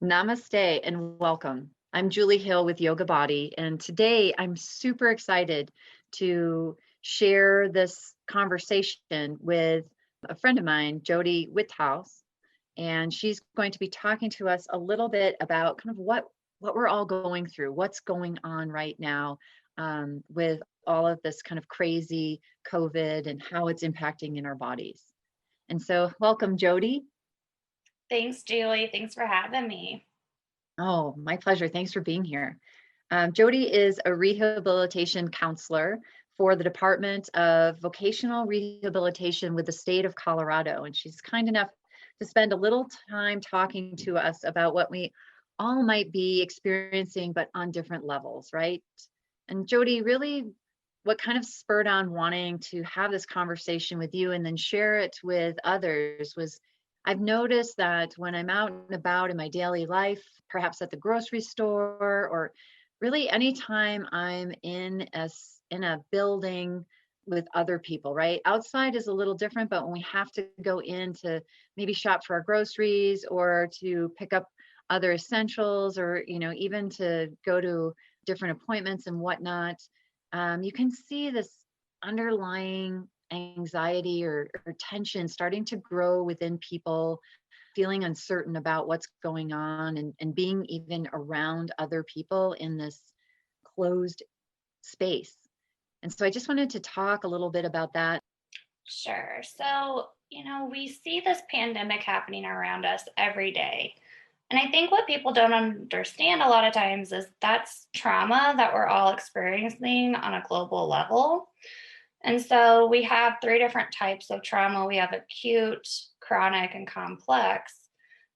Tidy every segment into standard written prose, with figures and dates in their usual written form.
Namaste and welcome. I'm Julie Hill with Yoga Body, and today I'm super excited to share this conversation with a friend of mine, Jodi. And she's going to be talking to us a little bit about kind of what we're all going through, what's going on right now with all of this kind of crazy COVID and how it's impacting in our bodies. And so, welcome, Jodi. Thanks, Julie. Thanks for having me. Oh, my pleasure. Thanks for being here. Jodi is a rehabilitation counselor for the Department of Vocational Rehabilitation with the state of Colorado. And she's kind enough to spend a little time talking to us about what we all might be experiencing, but on different levels, right? And Jodi, really what kind of spurred on wanting to have this conversation with you and then share it with others was I've noticed that when I'm out and about in my daily life, perhaps at the grocery store, or really anytime I'm in a building with other people, right? Outside is a little different, but when we have to go in to maybe shop for our groceries or to pick up other essentials or, even to go to different appointments and whatnot, you can see this underlying anxiety or tension starting to grow within people, feeling uncertain about what's going on and being even around other people in this closed space. And so I just wanted to talk a little bit about that. Sure. So, we see this pandemic happening around us every day. And I think what people don't understand a lot of times is that's trauma that we're all experiencing on a global level. And so we have three different types of trauma. We have acute, chronic, and complex.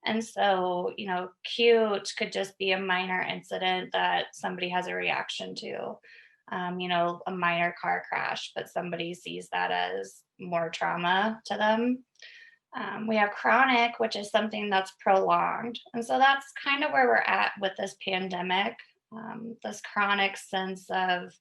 And so, acute could just be a minor incident that somebody has a reaction to, a minor car crash, but somebody sees that as more trauma to them. We have chronic, which is something that's prolonged. And so that's kind of where we're at with this pandemic, this chronic sense of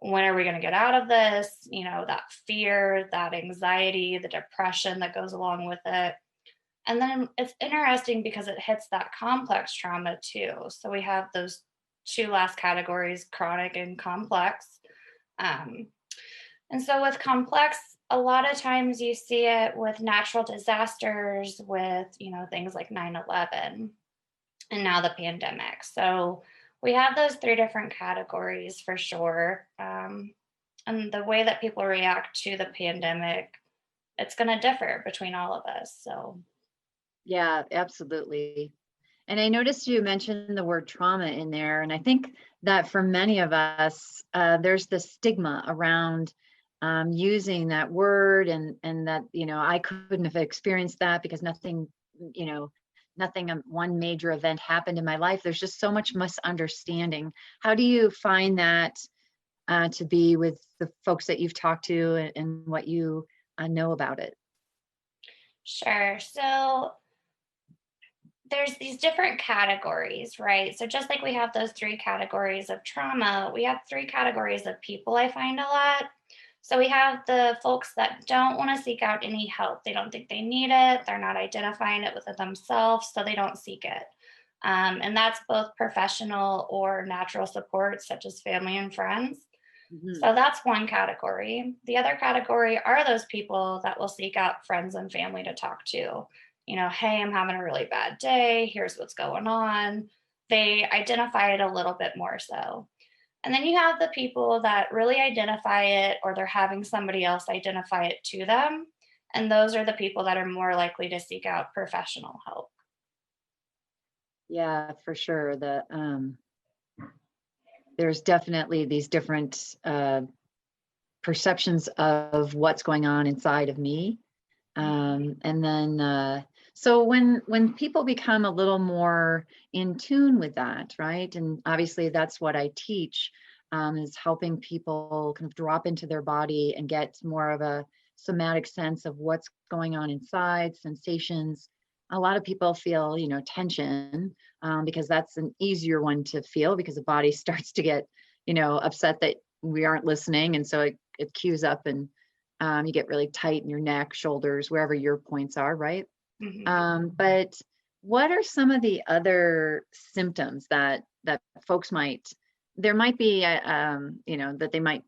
when are we going to get out of this? That fear, that anxiety, the depression that goes along with it. And then it's interesting because it hits that complex trauma too. So we have those two last categories, chronic and complex. And so with complex, a lot of times you see it with natural disasters, with, things like 9/11 and now the pandemic. So we have those three different categories for sure. And the way that people react to the pandemic, it's going to differ between all of us. So, Yeah, absolutely. And I noticed you mentioned the word trauma in there. And I think that for many of us, there's this stigma around using that word and that, I couldn't have experienced that because you know, one major event happened in my life. There's just so much misunderstanding. How do you find that to be with the folks that you've talked to and what you know about it? sure. So, there's these different categories, right? So just like we have those three categories of trauma, we have three categories of people I find a lot. So we have the folks that don't want to seek out any help. They don't think they need it. They're not identifying it with it themselves, so they don't seek it. And that's both professional or natural support, such as family and friends. Mhm. So that's one category. The other category are those people that will seek out friends and family to talk to. Hey, I'm having a really bad day. Here's what's going on. They identify it a little bit more so. And then you have the people that really identify it, or they're having somebody else identify it to them. And those are the people that are more likely to seek out professional help. Yeah, for sure. There's definitely these different perceptions of what's going on inside of me. And then, so when people become a little more in tune with that, right? And obviously that's what I teach, is helping people kind of drop into their body and get more of a somatic sense of what's going on inside, sensations. A lot of people feel, tension, because that's an easier one to feel because the body starts to get, upset that we aren't listening. And so it cues up and you get really tight in your neck, shoulders, wherever your points are, right? Mhm. But what are some of the other symptoms that folks there might be, that they might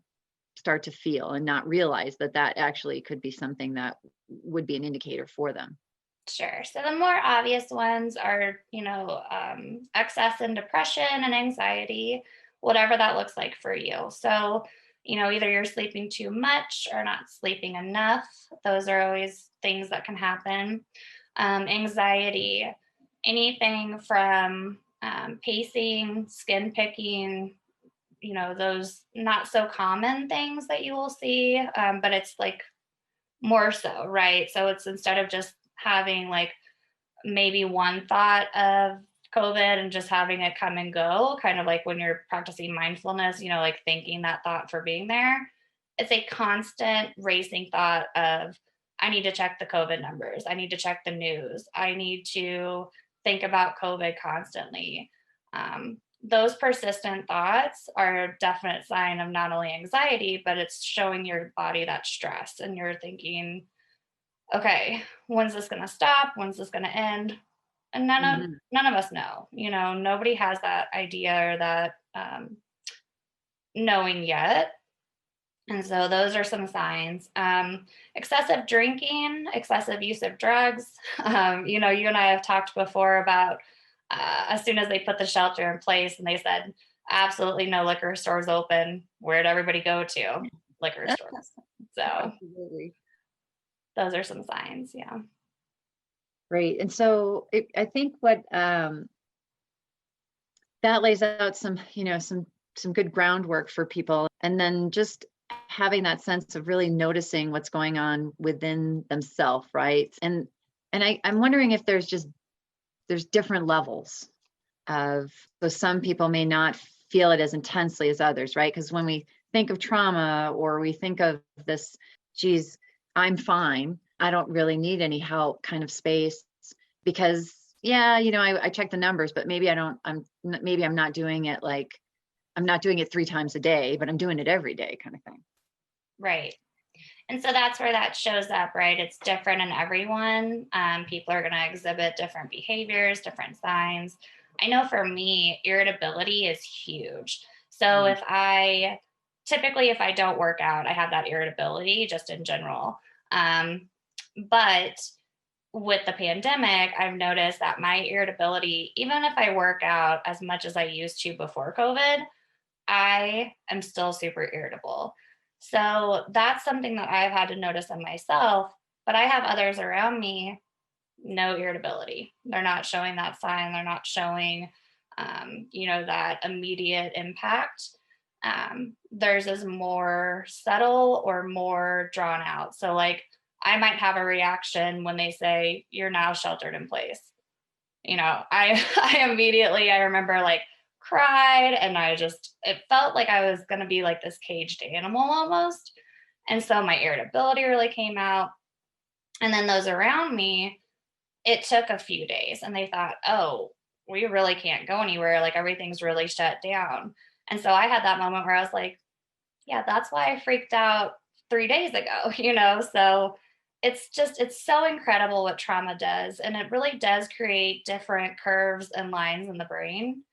start to feel and not realize that actually could be something that would be an indicator for them? Sure. So the more obvious ones are, excess in depression and anxiety, whatever that looks like for you. So, either you're sleeping too much or not sleeping enough. Those are always things that can happen. Anxiety, anything from pacing, skin picking, those not so common things that you will see, but it's like more so, right? So it's instead of just having like maybe one thought of COVID and just having it come and go, kind of like when you're practicing mindfulness, like thanking that thought for being there. It's a constant racing thought of, I need to check the COVID numbers. I need to check the news. I need to think about COVID constantly. Those persistent thoughts are a definite sign of not only anxiety, but it's showing your body that stress. And you're thinking, okay, when's this going to stop? When's this going to end? And Hmm. none of us know. Nobody has that idea or that knowing yet. And so those are some signs. Excessive drinking, excessive use of drugs. You and I have talked before about as soon as they put the shelter in place and they said absolutely no liquor stores open, where'd everybody go to? Liquor stores. So Absolutely. those are some signs. Yeah. Great. And so I think what that lays out some good groundwork for people. And then just having that sense of really noticing what's going on within themselves, right? And I'm wondering if there's different levels of, so some people may not feel it as intensely as others, right? Because when we think of trauma or we think of this, geez, I'm fine, I don't really need any help kind of space, because yeah, I check the numbers, but maybe maybe I'm not doing it like, I'm not doing it 3 times a day, but I'm doing it every day kind of thing. Right. And so that's where that shows up, right? It's different in everyone. People are going to exhibit different behaviors, different signs. I know for me, irritability is huge. So Mm. if I don't work out, I have that irritability just in general. But with the pandemic, I've noticed that my irritability, even if I work out as much as I used to before COVID, I am still super irritable. So that's something that I've had to notice in myself, but I have others around me, no irritability. They're not showing that sign. They're not showing, that immediate impact. Theirs is more subtle or more drawn out. So, like, I might have a reaction when they say, you're now sheltered in place. I remember like cried, and it felt like I was going to be like this caged animal almost. And so my irritability really came out. And then those around me, it took a few days and they thought, oh, we really can't go anywhere. Like everything's really shut down. And so I had that moment where I was like, yeah, that's why I freaked out 3 days ago, So it's so incredible what trauma does. And it really does create different curves and lines in the brain.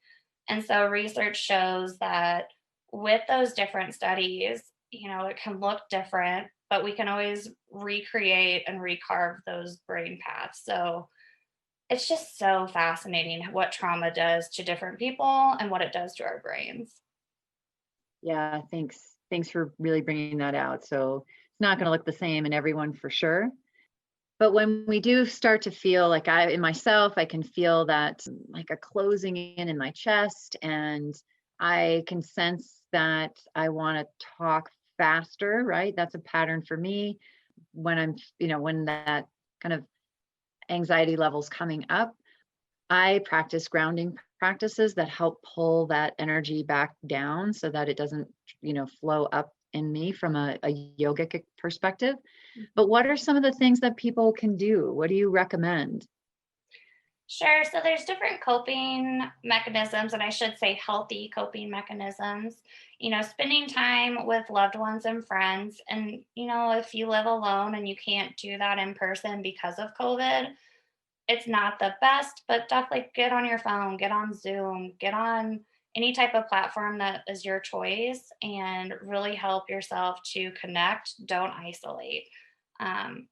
And so research shows that with those different studies, it can look different, but we can always recreate and recarve those brain paths. So it's just so fascinating what trauma does to different people and what it does to our brains. Yeah, thanks for really bringing that out. So it's not going to look the same in everyone for sure. But when we do start to feel like, in myself, I can feel that like a closing in my chest, and I can sense that I want to talk faster, right? That's a pattern for me when when that kind of anxiety level's coming up. I practice grounding practices that help pull that energy back down so that it doesn't, flow up in me from a yogic perspective. But what are some of the things that people can do? What do you recommend? Sure. So there's different coping mechanisms, and I should say healthy coping mechanisms. Spending time with loved ones and friends. And, if you live alone and you can't do that in person because of COVID, it's not the best, but definitely get on your phone, get on Zoom, get on any type of platform that is your choice and really help yourself to connect. Don't isolate. Um,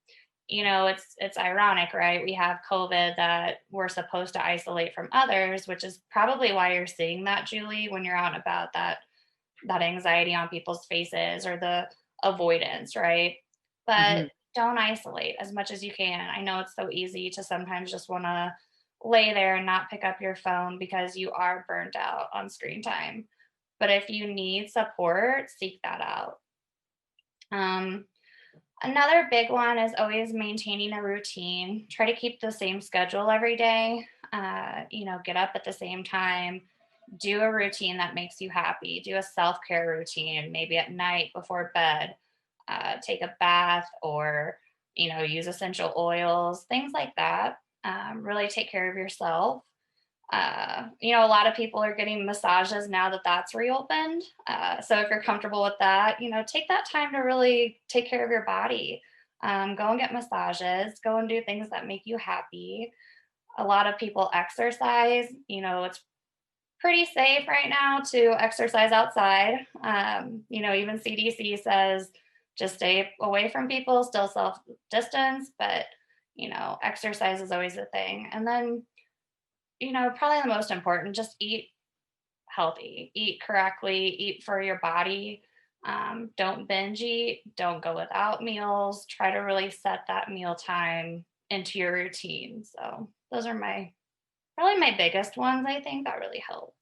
it's ironic, right? We have COVID that we're supposed to isolate from others, which is probably why you're seeing that, Julie, when you're out and about, that anxiety on people's faces or the avoidance, right? But Mhm. don't isolate as much as you can. I know it's so easy to sometimes just want to lay there and not pick up your phone because you are burnt out on screen time. But if you need support, seek that out. Um, Another big one is always maintaining a routine. Try to keep the same schedule every day. Get up at the same time. Do a routine that makes you happy. Do a self care routine, maybe at night before bed. Take a bath or, use essential oils, things like that. Really take care of yourself. A lot of people are getting massages now that that's reopened. So if you're comfortable with that, take that time to really take care of your body. Go and get massages, go and do things that make you happy. A lot of people exercise. It's pretty safe right now to exercise outside. Even CDC says just stay away from people, still self distance, but, exercise is always a thing. And then, probably the most important, just eat healthy, eat correctly, eat for your body. Don't binge eat, don't go without meals. Try to really set that meal time into your routine. So those are probably my biggest ones, I think, that really help.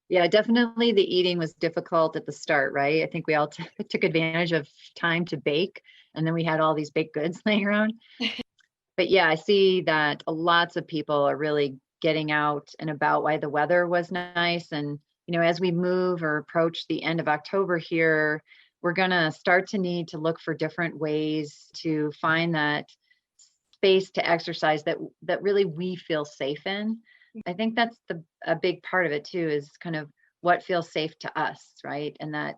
Yeah, definitely the eating was difficult at the start, right? I think we all took advantage of time to bake, and then we had all these baked goods laying around. But yeah, I see that lots of people are really getting out and about while the weather was nice. And, as we move or approach the end of October here, we're going to start to need to look for different ways to find that space to exercise that really we feel safe in. I think that's a big part of it too, is kind of what feels safe to us, right? And that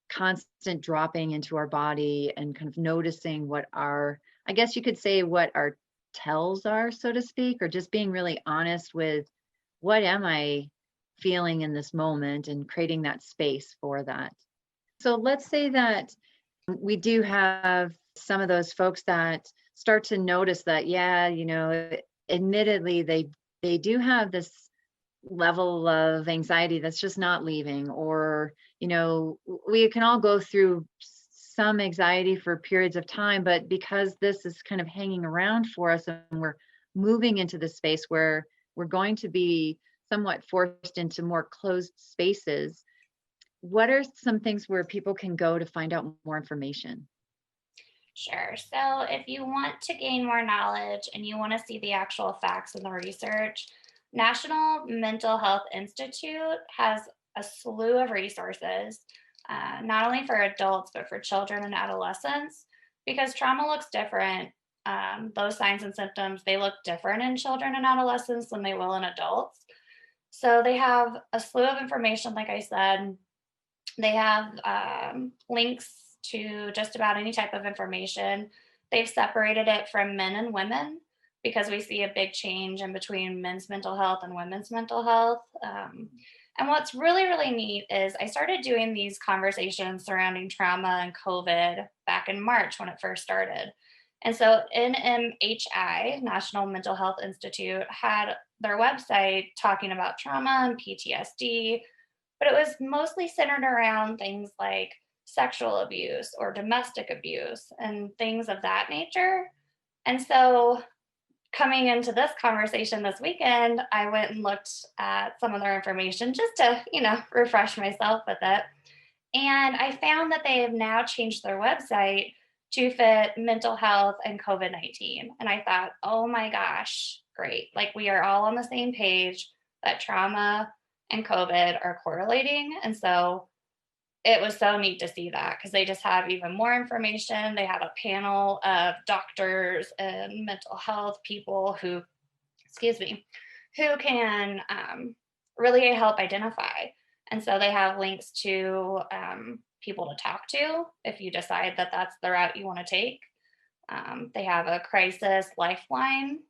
constant dropping into our body and kind of noticing what I guess you could say what our tells are, so to speak, or just being really honest with what am I feeling in this moment and creating that space for that. So let's say that we do have some of those folks that start to notice that, yeah, admittedly they do have this level of anxiety that's just not leaving, or we can all go through some anxiety for periods of time, but because this is kind of hanging around for us and we're moving into the space where we're going to be somewhat forced into more closed spaces, what are some things where people can go to find out more information? Sure. So, if you want to gain more knowledge and you want to see the actual facts and the research, National Mental Health Institute has a slew of resources, not only for adults, but for children and adolescents, because trauma looks different. Those signs and symptoms, they look different in children and adolescents than they will in adults. So, they have a slew of information, like I said. They have links to just about any type of information. They've separated it from men and women because we see a big change in between men's mental health and women's mental health. And what's really, really neat is I started doing these conversations surrounding trauma and COVID back in March when it first started. And so NMHI, National Mental Health Institute, had their website talking about trauma and PTSD, but it was mostly centered around things like sexual abuse or domestic abuse and things of that nature. And so, coming into this conversation this weekend, I went and looked at some of their information just to, refresh myself with it. And I found that they have now changed their website to fit mental health and COVID 19. And I thought, oh my gosh, great. Like we are all on the same page that trauma and COVID are correlating. And so it was so neat to see that because they just have even more information. They have a panel of doctors and mental health people excuse me, who can really help identify. And so they have links to people to talk to if you decide that that's the route you want to take. They have a crisis lifeline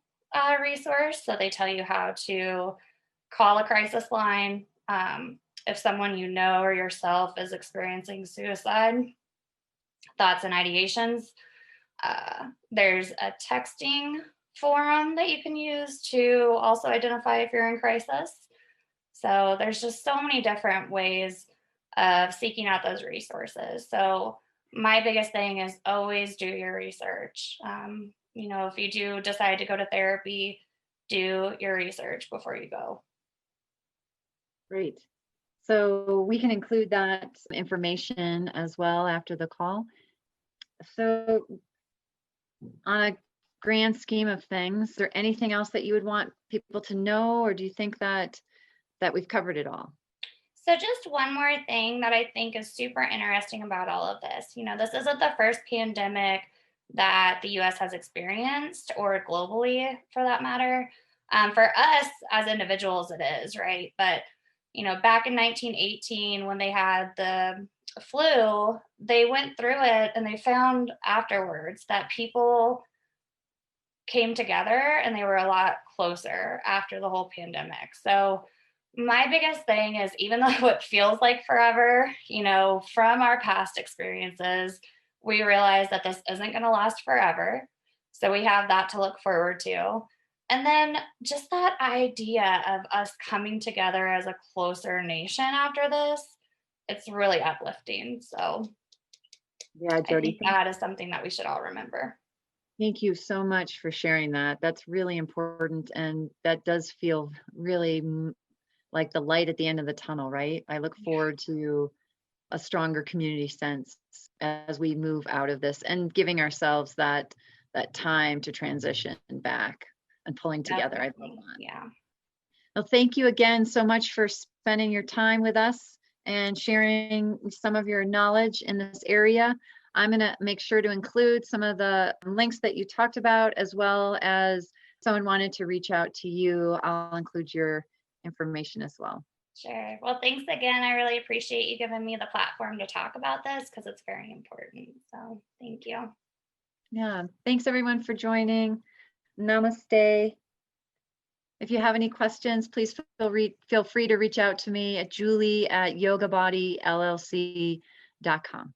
resource. So they tell you how to call a crisis line. If someone you know or yourself is experiencing suicide, thoughts and ideations. There's a texting forum that you can use to also identify if you're in crisis. So there's just so many different ways of seeking out those resources. So my biggest thing is always do your research. If you do decide to go to therapy, do your research before you go. Great. So we can include that information as well after the call. So on a grand scheme of things, is there anything else that you would want people to know, or do you think that we've covered it all? So, just one more thing that I think is super interesting about all of this. This isn't the first pandemic that the US has experienced, or globally for that matter. For us as individuals, it is, right? But, back in 1918, when they had the flu, they went through it and they found afterwards that people came together and they were a lot closer after the whole pandemic. So, my biggest thing is, even though it feels like forever, from our past experiences, we realize that this isn't going to last forever. So we have that to look forward to. And then just that idea of us coming together as a closer nation after this, it's really uplifting. So Yeah, I Jodi, think that is something that we should all remember. thank you so much for sharing that. That's really important. And that does feel really like the light at the end of the tunnel, right? I look forward to a stronger community sense as we move out of this, and giving ourselves that time to transition back and pulling together. I love that. Yeah. Well, thank you again so much for spending your time with us and sharing some of your knowledge in this area. I'm going to make sure to include some of the links that you talked about, as well as someone wanted to reach out to you. I'll include your information as well. Sure. Well, thanks again. I really appreciate you giving me the platform to talk about this because it's very important. So thank you. Yeah. Thanks everyone for joining. Namaste. If you have any questions, please feel free to reach out to me at Julie@yogabodylllc.com.